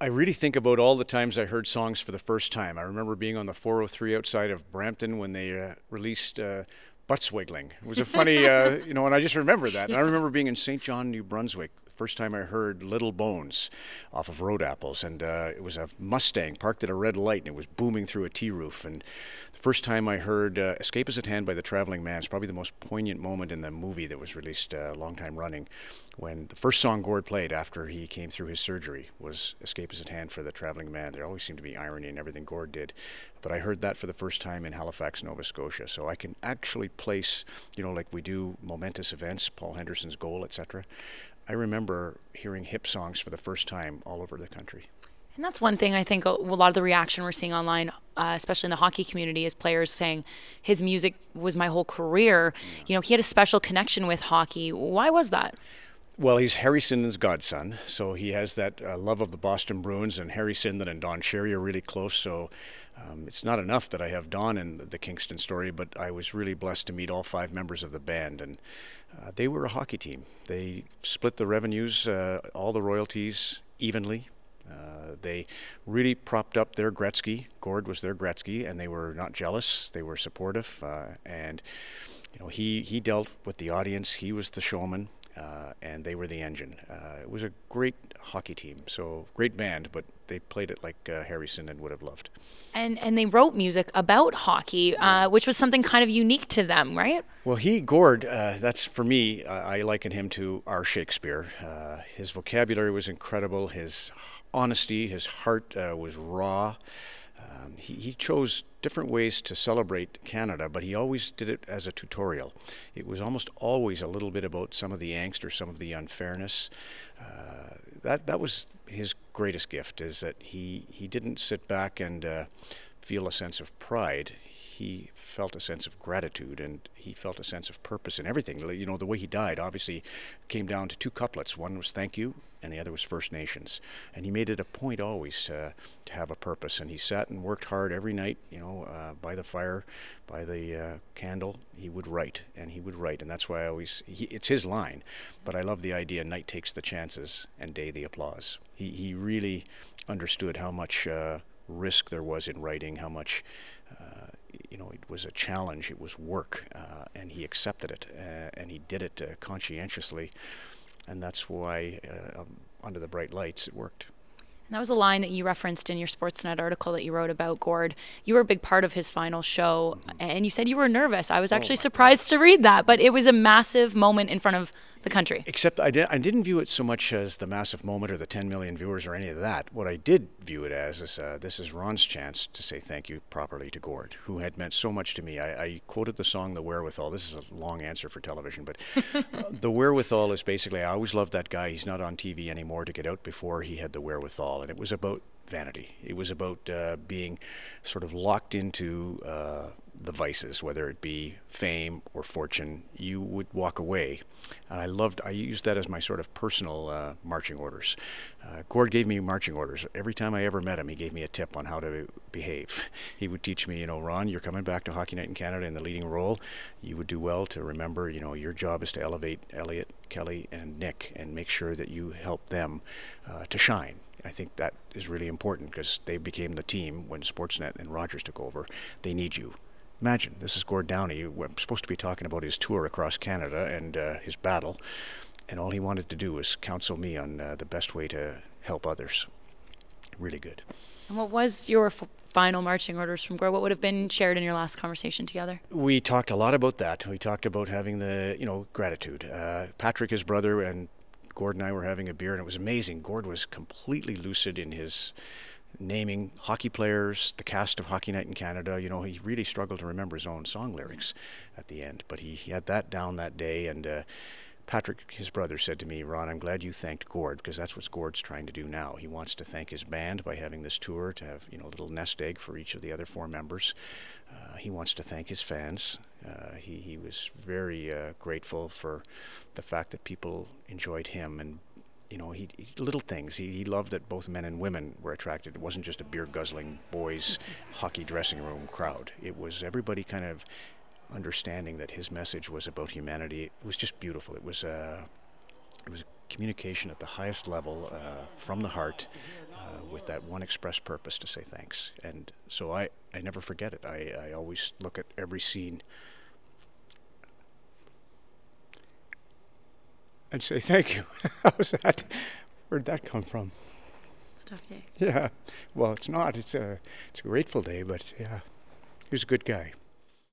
I really think about all the times I heard songs for the first time. I remember being on the 403 outside of Brampton when they released Butt Swiggling. It was a funny, and I just remember that. And I remember being in St. John, New Brunswick, the first time I heard Little Bones off of Road Apples. And it was a Mustang parked at a red light, and it was booming through a tea roof. And the first time I heard Escape is at Hand by the Traveling Man is probably the most poignant moment in the movie that was released a long time running, when the first song Gord played after he came through his surgery was Escape is at Hand for the Traveling Man. There always seemed to be irony in everything Gord did. But I heard that for the first time in Halifax, Nova Scotia. So I can actually place, like we do momentous events, Paul Henderson's goal, etc. I remember hearing Hip songs for the first time all over the country. And that's one thing I think a lot of the reaction we're seeing online, especially in the hockey community, is players saying his music was my whole career. He had a special connection with hockey. Why was that? Well, he's Harry Sinden's godson, so he has that love of the Boston Bruins, and Harry Sinden and Don Cherry are really close, so it's not enough that I have Don in the Kingston story, but I was really blessed to meet all 5 members of the band, and they were a hockey team. They split the revenues, all the royalties, evenly. They really propped up their Gretzky. Gord was their Gretzky, and they were not jealous. They were supportive, and he dealt with the audience. He was the showman. And they were the engine. It was a great hockey team, so great band, but they played it like Harry Sinden would have loved. And they wrote music about hockey, which was something kind of unique to them, right? Well, Gord, that's for me, I liken him to our Shakespeare. His vocabulary was incredible, his honesty, his heart was raw. He chose different ways to celebrate Canada, but he always did it as a tutorial. It was almost always a little bit about some of the angst or some of the unfairness. That was his greatest gift, is that he didn't sit back and feel a sense of pride. He felt a sense of gratitude, and he felt a sense of purpose in everything. The way he died obviously came down to 2 couplets. One was thank you, and the other was First Nations. And he made it a point always to have a purpose. And he sat and worked hard every night, by the fire, by the candle. He would write, and he would write. And that's why it's his line. But I love the idea, night takes the chances and day the applause. He really understood how much risk there was in writing, how much it was a challenge, it was work, and he accepted it, and he did it conscientiously, and that's why under the bright lights it worked. And that was a line that you referenced in your Sportsnet article that you wrote about Gord. You were a big part of his final show, and you said you were nervous. I was actually surprised to read that, but it was a massive moment in front of the country. Except I didn't view it so much as the massive moment or the 10 million viewers or any of that. What I did view it as is this is Ron's chance to say thank you properly to Gord, who had meant so much to me. I quoted the song The Wherewithall. This is a long answer for television, but The Wherewithall is basically, I always loved that guy. He's not on TV anymore to get out before he had the wherewithal. And it was about vanity. It was about being sort of locked into the vices, whether it be fame or fortune. You would walk away. And I used that as my sort of personal marching orders. Gord gave me marching orders. Every time I ever met him, he gave me a tip on how to behave. He would teach me, Ron, you're coming back to Hockey Night in Canada in the leading role. You would do well to remember, your job is to elevate Elliot, Kelly, and Nick and make sure that you help them to shine. I think that is really important because they became the team when Sportsnet and Rogers took over. They need you. Imagine, this is Gord Downie. We're supposed to be talking about his tour across Canada and his battle, and all he wanted to do was counsel me on the best way to help others. Really good. And what was your final marching orders from Gord? What would have been shared in your last conversation together? We talked a lot about that. We talked about having the, gratitude. Patrick, his brother, and Gord and I were having a beer, and it was amazing. Gord was completely lucid in his naming hockey players, the cast of Hockey Night in Canada. He really struggled to remember his own song lyrics at the end, but he had that down that day. And Patrick, his brother, said to me, Ron, I'm glad you thanked Gord, because that's what Gord's trying to do now. He wants to thank his band by having this tour, to have a little nest egg for each of the other 4 members. He wants to thank his fans. He was very grateful for the fact that people enjoyed him, and little things. He loved that both men and women were attracted. It wasn't just a beer-guzzling boys' hockey dressing room crowd. It was everybody kind of understanding that his message was about humanity. It was just beautiful. It was communication at the highest level, from the heart. with that one express purpose to say thanks. And so I never forget it. I always look at every scene and say thank you. How's that? Where'd that come from? It's a tough day. Yeah. Well, it's not. It's a grateful day, but yeah, he was a good guy.